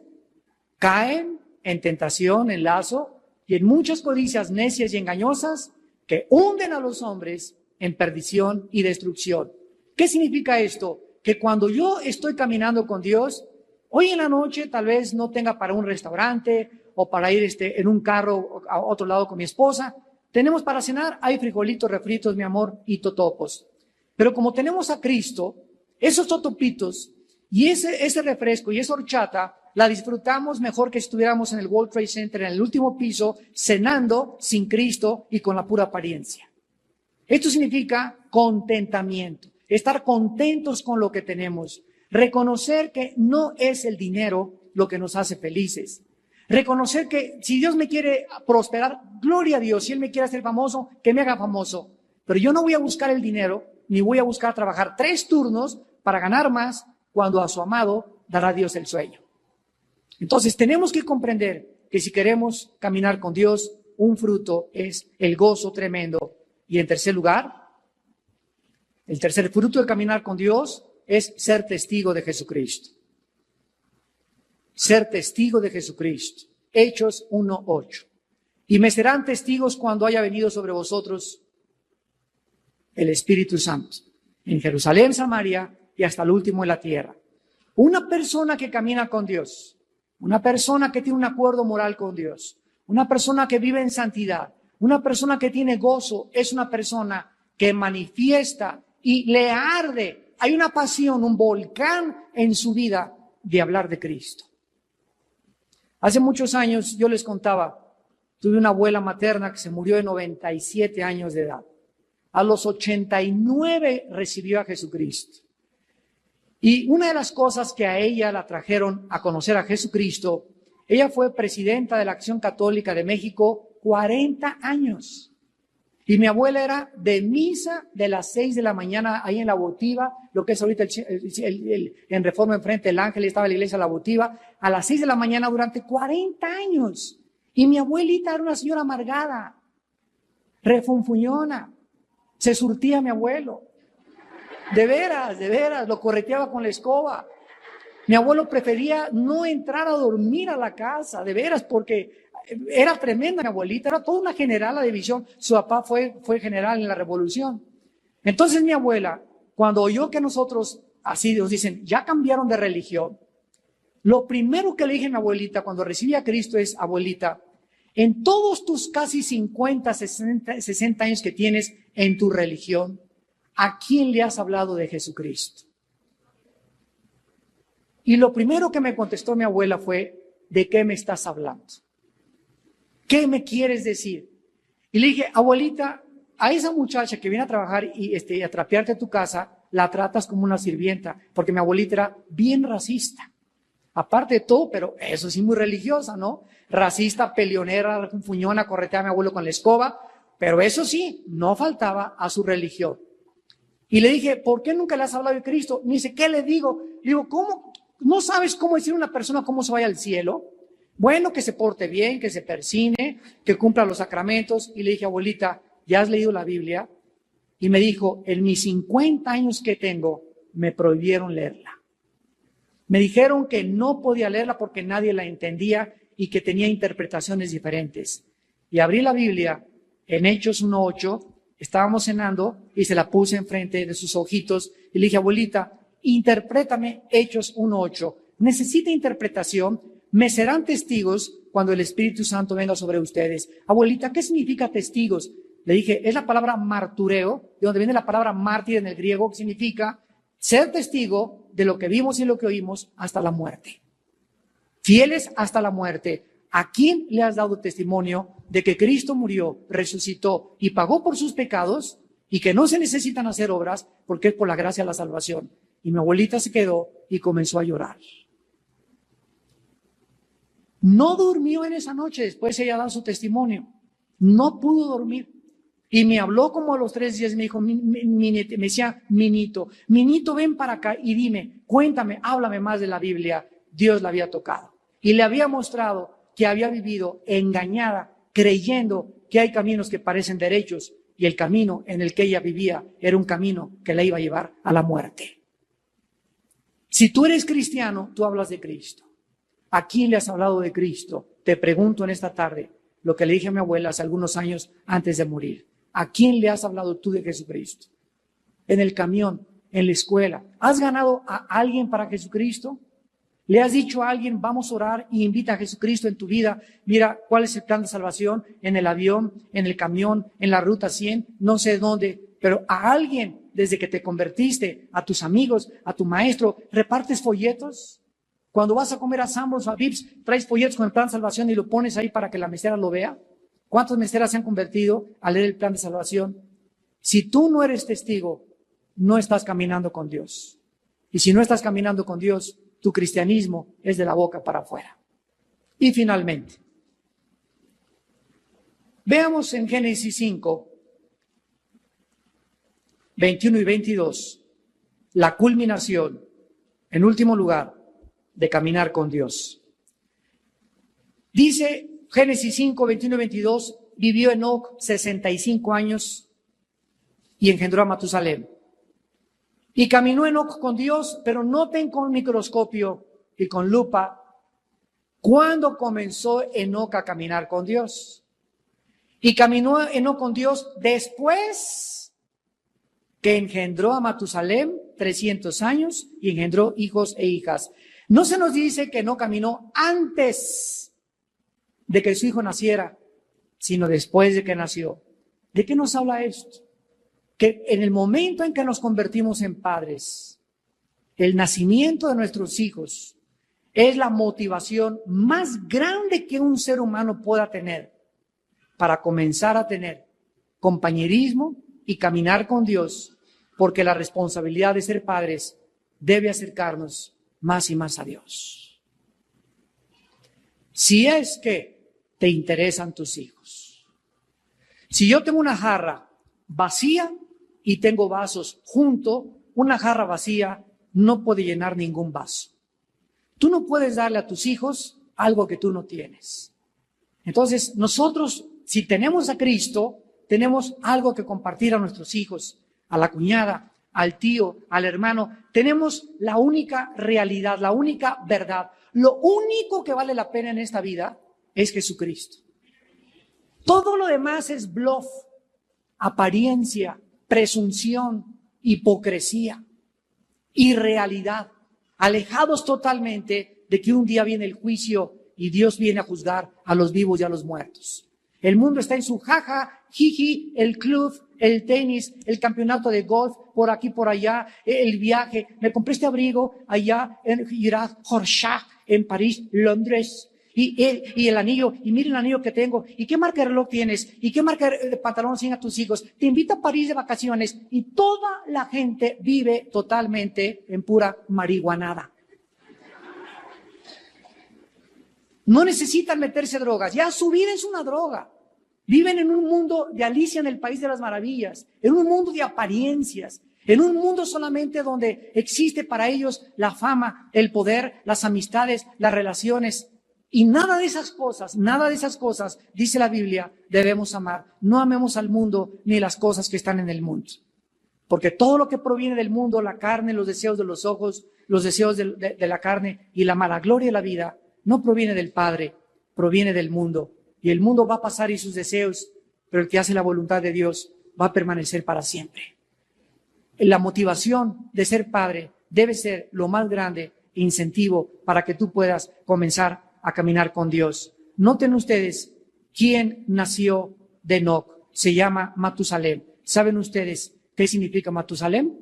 Speaker 1: caen en tentación, en lazo y en muchas codicias necias y engañosas que hunden a los hombres en perdición y destrucción. ¿Qué significa esto? Que cuando yo estoy caminando con Dios, hoy en la noche tal vez no tenga para un restaurante o para ir en un carro a otro lado con mi esposa. Tenemos para cenar, hay frijolitos, refritos, mi amor, y totopos. Pero como tenemos a Cristo, esos totopitos y ese refresco y esa horchata la disfrutamos mejor que si estuviéramos en el World Trade Center, en el último piso, cenando sin Cristo y con la pura apariencia. Esto significa contentamiento, estar contentos con lo que tenemos, reconocer que no es el dinero lo que nos hace felices, reconocer que si Dios me quiere prosperar, gloria a Dios, si Él me quiere hacer famoso, que me haga famoso, pero yo no voy a buscar el dinero, ni voy a buscar trabajar 3 turnos para ganar más cuando a su amado dará Dios el sueño. Entonces tenemos que comprender que si queremos caminar con Dios, un fruto es el gozo tremendo. Y en tercer lugar, el tercer fruto de caminar con Dios es ser testigo de Jesucristo. Ser testigo de Jesucristo. Hechos 1:8. Y me serán testigos cuando haya venido sobre vosotros el Espíritu Santo, en Jerusalén, Samaria y hasta el último de la tierra. Una persona que camina con Dios, una persona que tiene un acuerdo moral con Dios, una persona que vive en santidad, una persona que tiene gozo, es una persona que manifiesta y le arde. Hay una pasión, un volcán en su vida de hablar de Cristo. Hace muchos años yo les contaba, tuve una abuela materna que se murió de 97 años de edad. A los 89 recibió a Jesucristo. Y una de las cosas que a ella la trajeron a conocer a Jesucristo, ella fue presidenta de la Acción Católica de México 40 años. Y mi abuela era de misa de las 6 de la mañana ahí en la Votiva, lo que es ahorita en Reforma enfrente del Ángel, estaba la iglesia La Votiva, a las 6 de la mañana durante 40 años. Y mi abuelita era una señora amargada, refunfuñona, se surtía mi abuelo. De veras, lo correteaba con la escoba. Mi abuelo prefería no entrar a dormir a la casa, de veras, porque era tremenda mi abuelita, era toda una general a la división. Su papá fue general en la Revolución. Entonces mi abuela, cuando oyó que nosotros, así nos dicen, ya cambiaron de religión, lo primero que le dije a mi abuelita cuando recibí a Cristo es, abuelita, en todos tus casi 50, 60 años que tienes en tu religión, ¿a quién le has hablado de Jesucristo? Y lo primero que me contestó mi abuela fue, ¿de qué me estás hablando? ¿Qué me quieres decir? Y le dije, abuelita, a esa muchacha que viene a trabajar y a trapearte tu casa, la tratas como una sirvienta, porque mi abuelita era bien racista. Aparte de todo, pero eso sí muy religiosa, ¿no? Racista, peleonera, fuñona, corretea a mi abuelo con la escoba, pero eso sí, no faltaba a su religión. Y le dije, ¿por qué nunca le has hablado de Cristo? Me dice, ¿qué le digo? Le digo, ¿cómo? ¿No sabes cómo decir a una persona cómo se vaya al cielo? Bueno, que se porte bien, que se persine, que cumpla los sacramentos. Y le dije, abuelita, ¿ya has leído la Biblia? Y me dijo, en mis 50 años que tengo, me prohibieron leerla. Me dijeron que no podía leerla porque nadie la entendía y que tenía interpretaciones diferentes. Y abrí la Biblia en Hechos 1:8, estábamos cenando y se la puse enfrente de sus ojitos y le dije, abuelita, interprétame Hechos 1:8. Necesita interpretación, me serán testigos cuando el Espíritu Santo venga sobre ustedes. Abuelita, ¿qué significa testigos? Le dije, es la palabra martureo, de donde viene la palabra mártir en el griego, que significa ser testigo de lo que vimos y lo que oímos hasta la muerte. Fieles hasta la muerte. ¿A quién le has dado testimonio de que Cristo murió, resucitó y pagó por sus pecados? y que no se necesitan hacer obras porque es por la gracia de la salvación. Y mi abuelita se quedó y comenzó a llorar. No durmió en esa noche, después ella da su testimonio. No pudo dormir. Y me habló como a los 3 días y me dijo, me decía, Minito, ven para acá y dime, cuéntame, háblame más de la Biblia. Dios la había tocado. Y le había mostrado que había vivido engañada, creyendo que hay caminos que parecen derechos y el camino en el que ella vivía era un camino que la iba a llevar a la muerte. Si tú eres cristiano, tú hablas de Cristo. ¿A quién le has hablado de Cristo? Te pregunto en esta tarde lo que le dije a mi abuela hace algunos años antes de morir. ¿A quién le has hablado tú de Jesucristo? En el camión, en la escuela. ¿Has ganado a alguien para Jesucristo? ¿Le has dicho a alguien, vamos a orar y invita a Jesucristo en tu vida? Mira, ¿cuál es el plan de salvación? En el avión, en el camión, en la ruta 100, no sé dónde, pero a alguien, desde que te convertiste, a tus amigos, a tu maestro, ¿repartes folletos? Cuando vas a comer a Sambors o a Vips, traes folletos con el plan de salvación y lo pones ahí para que la mesera lo vea. ¿Cuántas meseras se han convertido al leer el plan de salvación? Si tú no eres testigo, no estás caminando con Dios. Y si no estás caminando con Dios, tu cristianismo es de la boca para afuera. Y finalmente, veamos en Génesis 5, 21 y 22, la culminación, en último lugar, de caminar con Dios. Dice Génesis 5, 21 y 22, vivió Enoc 65 años y engendró a Matusalem. Y caminó Enoc con Dios, pero noten con microscopio y con lupa cuándo comenzó Enoc a caminar con Dios. Y caminó Enoc con Dios después que engendró a Matusalem 300 años y engendró hijos e hijas. No se nos dice que no caminó antes de que su hijo naciera, sino después de que nació. ¿De qué nos habla esto? Que en el momento en que nos convertimos en padres, el nacimiento de nuestros hijos es la motivación más grande que un ser humano pueda tener para comenzar a tener compañerismo y caminar con Dios, porque la responsabilidad de ser padres debe acercarnos más y más a Dios. Si es que te interesan tus hijos. Si yo tengo una jarra vacía y tengo vasos junto, una jarra vacía no puede llenar ningún vaso. Tú no puedes darle a tus hijos algo que tú no tienes. Entonces, nosotros, si tenemos a Cristo, tenemos algo que compartir a nuestros hijos, a la cuñada, al tío, al hermano. Tenemos la única realidad, la única verdad. Lo único que vale la pena en esta vida es Jesucristo. Todo lo demás es bluff, apariencia, presunción, hipocresía, irrealidad, alejados totalmente de que un día viene el juicio y Dios viene a juzgar a los vivos y a los muertos. El mundo está en su jaja, jiji, el club, el tenis, el campeonato de golf, por aquí, por allá, el viaje. Me compré este abrigo allá en Irak, Jorshak, en París, Londres. Y el anillo, y mira el anillo que tengo, y qué marca de reloj tienes, y qué marca de pantalón siguen a tus hijos. Te invito a París de vacaciones, y toda la gente vive totalmente en pura marihuanada. No necesitan meterse drogas, ya su vida es una droga. Viven en un mundo de Alicia en el País de las Maravillas, en un mundo de apariencias, en un mundo solamente donde existe para ellos la fama, el poder, las amistades, las relaciones. Y nada de esas cosas, dice la Biblia, debemos amar. No amemos al mundo ni las cosas que están en el mundo. Porque todo lo que proviene del mundo, la carne, los deseos de los ojos, los deseos de la carne y la mala gloria de la vida, no proviene del Padre, proviene del mundo. Y el mundo va a pasar y sus deseos, pero el que hace la voluntad de Dios va a permanecer para siempre. La motivación de ser padre debe ser lo más grande incentivo para que tú puedas comenzar a caminar con Dios. Noten ustedes quién nació de Enoc. Se llama Matusalem. ¿Saben ustedes qué significa Matusalem?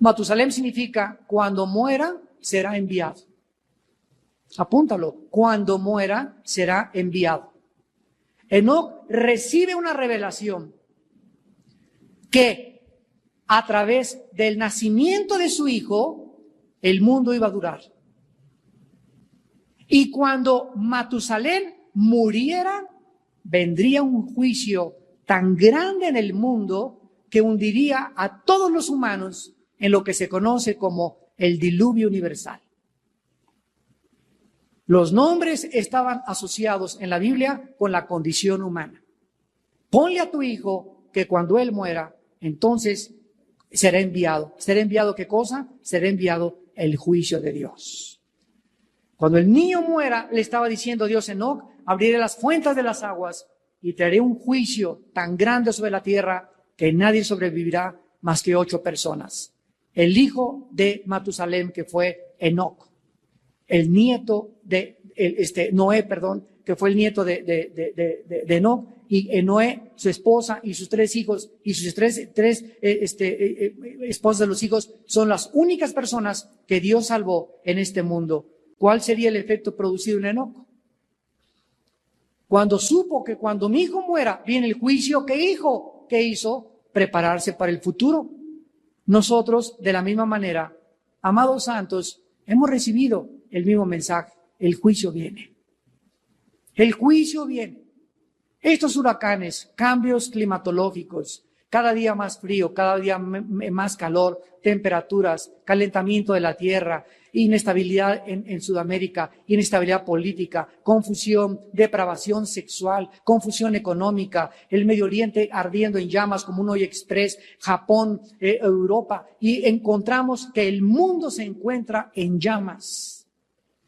Speaker 1: Matusalem significa cuando muera será enviado. Apúntalo, cuando muera será enviado. Enoc recibe una revelación que a través del nacimiento de su hijo, el mundo iba a durar. Y cuando Matusalén muriera, vendría un juicio tan grande en el mundo que hundiría a todos los humanos en lo que se conoce como el diluvio universal. Los nombres estaban asociados en la Biblia con la condición humana. Ponle a tu hijo que cuando él muera, entonces será enviado. ¿Será enviado qué cosa? Será enviado el juicio de Dios. Cuando el niño muera, le estaba diciendo Dios a Enoc, abriré las fuentes de las aguas y traeré un juicio tan grande sobre la tierra que nadie sobrevivirá más que 8 personas. El hijo de Matusalén, que fue Enoc, el nieto de Noé, que fue el nieto de Enoc, y Noé, su esposa y sus 3 hijos y sus tres esposas de los hijos son las únicas personas que Dios salvó en este mundo. ¿Cuál sería el efecto producido en Enoc? Cuando supo que cuando mi hijo muera viene el juicio, ¿qué hizo? Prepararse para el futuro. Nosotros, de la misma manera, amados santos, hemos recibido el mismo mensaje. El juicio viene. El juicio viene. Estos huracanes, cambios climatológicos, cada día más frío, cada día más calor, temperaturas, calentamiento de la tierra, inestabilidad en Sudamérica, inestabilidad política, confusión, depravación sexual, confusión económica, el Medio Oriente ardiendo en llamas como un hoyo express, Japón, Europa, y encontramos que el mundo se encuentra en llamas.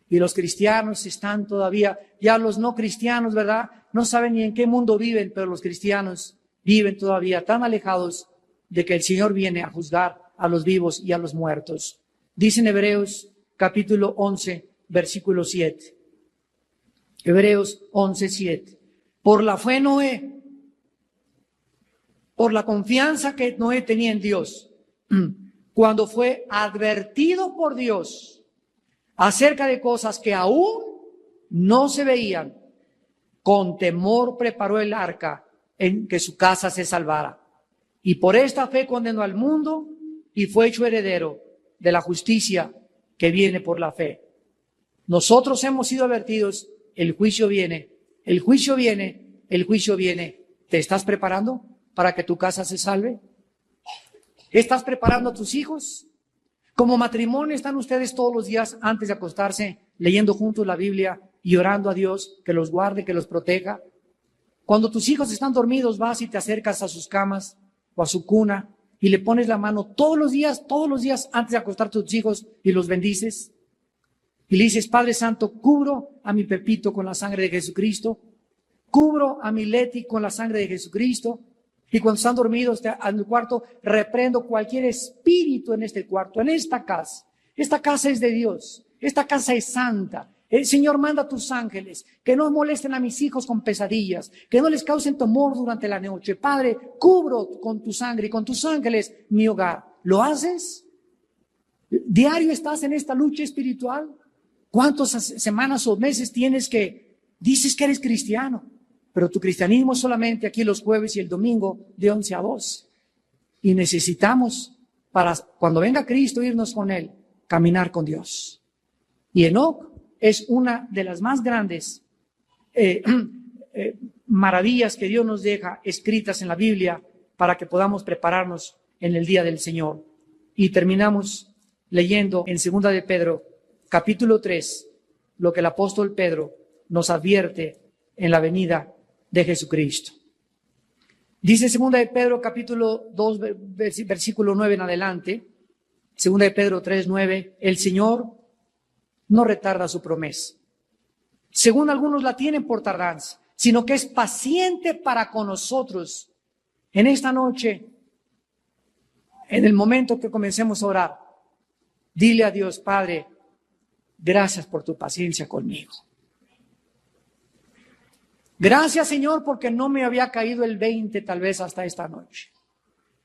Speaker 1: Y los cristianos están todavía, ya los no cristianos, ¿verdad? No saben ni en qué mundo viven, pero los cristianos viven todavía tan alejados de que el Señor viene a juzgar a los vivos y a los muertos. Dice en Hebreos capítulo 11, versículo 7. Hebreos 11, 7. Por la fe Noé, por la confianza que Noé tenía en Dios, cuando fue advertido por Dios acerca de cosas que aún no se veían, con temor preparó el arca en que su casa se salvara. Y por esta fe condenó al mundo y fue hecho heredero de la justicia que viene por la fe. Nosotros hemos sido advertidos, el juicio viene, el juicio viene, el juicio viene. ¿Te estás preparando para que tu casa se salve? ¿Estás preparando a tus hijos? Como matrimonio están ustedes todos los días antes de acostarse leyendo juntos la Biblia y orando a Dios que los guarde, que los proteja. Cuando tus hijos están dormidos, vas y te acercas a sus camas o a su cuna y le pones la mano todos los días antes de acostarte a tus hijos y los bendices. Y le dices, Padre Santo, cubro a mi Pepito con la sangre de Jesucristo, cubro a mi Leti con la sangre de Jesucristo. Y cuando están dormidos en el cuarto, reprendo cualquier espíritu en este cuarto, en esta casa. Esta casa es de Dios, esta casa es santa. El Señor manda a tus ángeles que no molesten a mis hijos con pesadillas, que no les causen temor durante la noche. Padre, cubro con tu sangre y con tus ángeles mi hogar. ¿Lo haces? ¿Diario estás en esta lucha espiritual? ¿Cuántas semanas o meses tienes que dices que eres cristiano? Pero tu cristianismo es solamente aquí los jueves y el domingo de 11 a 2. Y necesitamos, para cuando venga Cristo, irnos con Él, caminar con Dios. Y Enoc es una de las más grandes maravillas que Dios nos deja escritas en la Biblia para que podamos prepararnos en el día del Señor. Y terminamos leyendo en 2 de Pedro, capítulo 3, lo que el apóstol Pedro nos advierte en la venida de Jesucristo. Dice 2 de Pedro, capítulo 2, versículo 9 en adelante, 2 de Pedro 3, 9, el Señor no retarda su promesa, según algunos la tienen por tardanza, sino que es paciente para con nosotros. En esta noche, en el momento que comencemos a orar, dile a Dios, Padre, gracias por tu paciencia conmigo. Gracias, Señor, porque no me había caído el 20 tal vez hasta esta noche.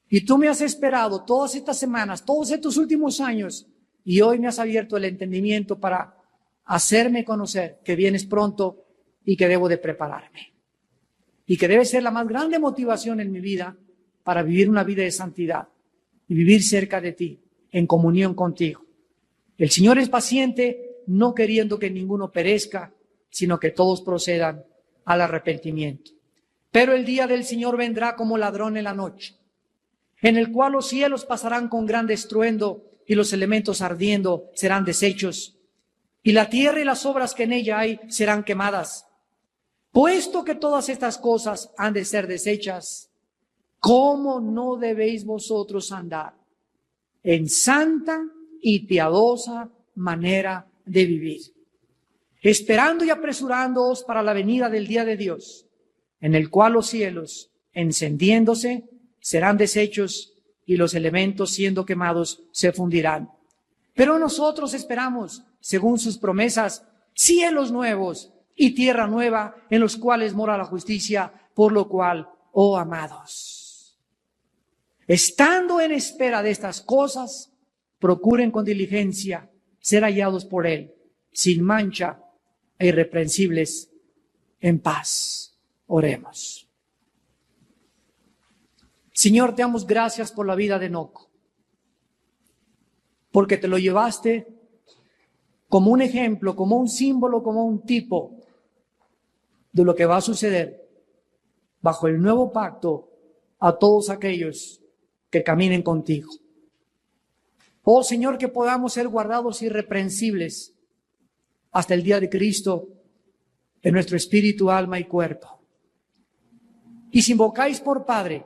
Speaker 1: Y tú me has esperado todas estas semanas, todos estos últimos años, y hoy me has abierto el entendimiento para hacerme conocer que vienes pronto y que debo de prepararme. Y que debe ser la más grande motivación en mi vida para vivir una vida de santidad y vivir cerca de ti, en comunión contigo. El Señor es paciente, no queriendo que ninguno perezca, sino que todos procedan al arrepentimiento. Pero el día del Señor vendrá como ladrón en la noche, en el cual los cielos pasarán con gran estruendo y los elementos ardiendo serán deshechos, y la tierra y las obras que en ella hay serán quemadas. Puesto que todas estas cosas han de ser deshechas, ¿cómo no debéis vosotros andar en santa y piadosa manera de vivir, esperando y apresurándoos para la venida del día de Dios, en el cual los cielos, encendiéndose, serán deshechos y los elementos siendo quemados se fundirán? Pero nosotros esperamos, según sus promesas, cielos nuevos y tierra nueva en los cuales mora la justicia, por lo cual, oh amados, estando en espera de estas cosas, procuren con diligencia ser hallados por Él, sin mancha e irreprensibles, en paz. Oremos. Señor, te damos gracias por la vida de Enoc, porque te lo llevaste como un ejemplo, como un símbolo, como un tipo de lo que va a suceder bajo el nuevo pacto a todos aquellos que caminen contigo. Oh Señor, que podamos ser guardados irreprensibles hasta el día de Cristo en nuestro espíritu, alma y cuerpo. Y si invocáis por Padre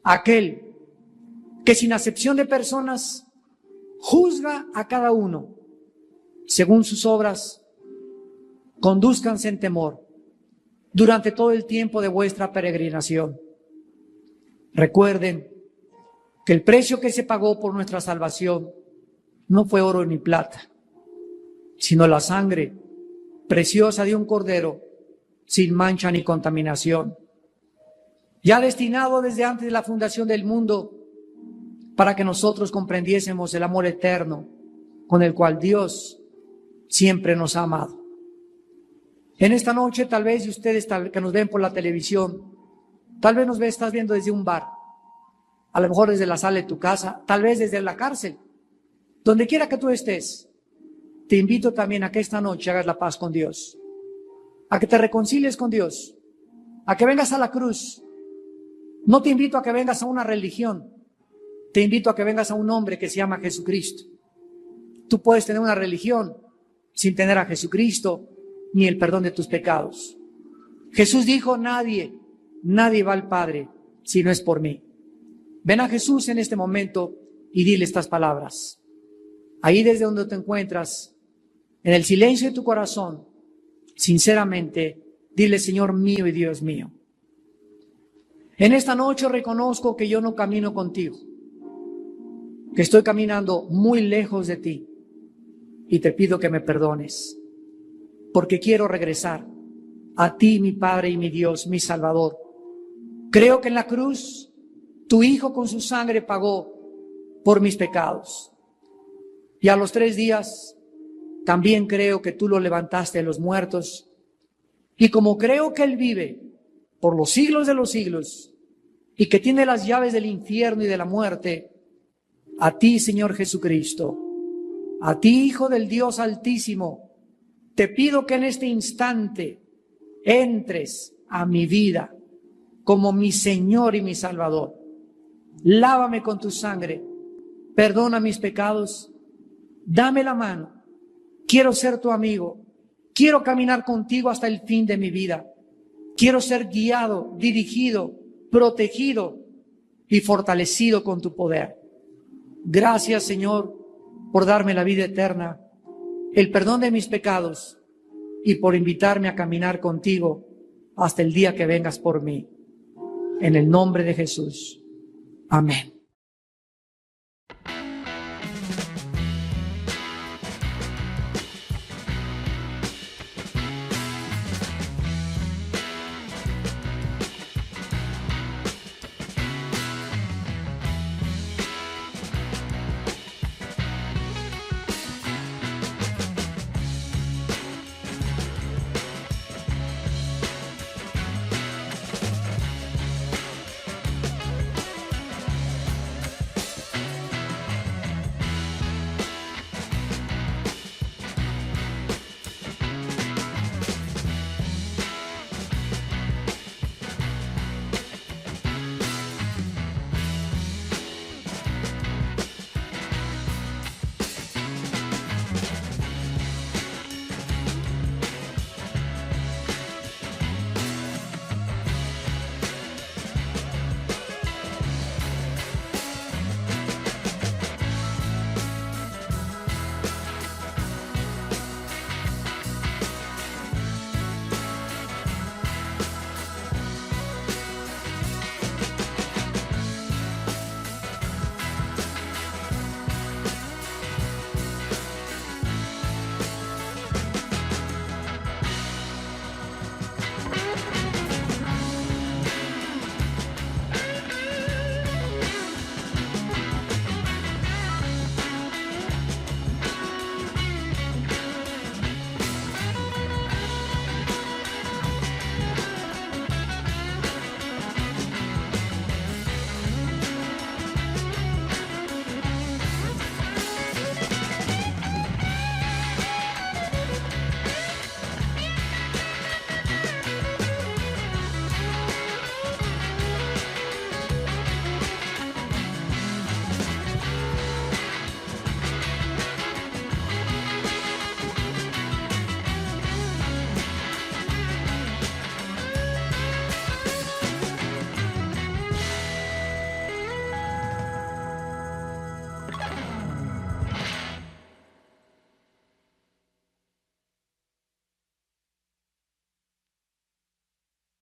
Speaker 1: aquel que sin acepción de personas juzga a cada uno según sus obras, condúzcanse en temor durante todo el tiempo de vuestra peregrinación. Recuerden que el precio que se pagó por nuestra salvación no fue oro ni plata, sino la sangre preciosa de un cordero sin mancha ni contaminación, ya destinado desde antes de la fundación del mundo para que nosotros comprendiésemos el amor eterno con el cual Dios siempre nos ha amado. En esta noche, tal vez ustedes que nos ven por la televisión, tal vez estás viendo desde un bar, a lo mejor desde la sala de tu casa, tal vez desde la cárcel, donde quiera que tú estés. Te invito también a que esta noche hagas la paz con Dios, a que te reconcilies con Dios, a que vengas a la cruz. No te invito a que vengas a una religión, te invito a que vengas a un hombre que se llama Jesucristo. Tú puedes tener una religión sin tener a Jesucristo ni el perdón de tus pecados. Jesús dijo, nadie va al Padre si no es por mí. Ven a Jesús en este momento y dile estas palabras. Ahí desde donde te encuentras, en el silencio de tu corazón, sinceramente, dile, Señor mío y Dios mío, en esta noche reconozco que yo no camino contigo, que estoy caminando muy lejos de ti, y te pido que me perdones, porque quiero regresar a ti, mi Padre y mi Dios, mi Salvador. Creo que en la cruz tu Hijo con su sangre pagó por mis pecados. Y a los 3 días también creo que tú lo levantaste de los muertos. Y como creo que Él vive por los siglos de los siglos y que tiene las llaves del infierno y de la muerte, a ti, Señor Jesucristo, a ti, Hijo del Dios Altísimo, te pido que en este instante entres a mi vida como mi Señor y mi Salvador. Lávame con tu sangre, perdona mis pecados, dame la mano, quiero ser tu amigo, quiero caminar contigo hasta el fin de mi vida, quiero ser guiado, dirigido, protegido y fortalecido con tu poder. Gracias, Señor, por darme la vida eterna, el perdón de mis pecados y por invitarme a caminar contigo hasta el día que vengas por mí. En el nombre de Jesús. Amén.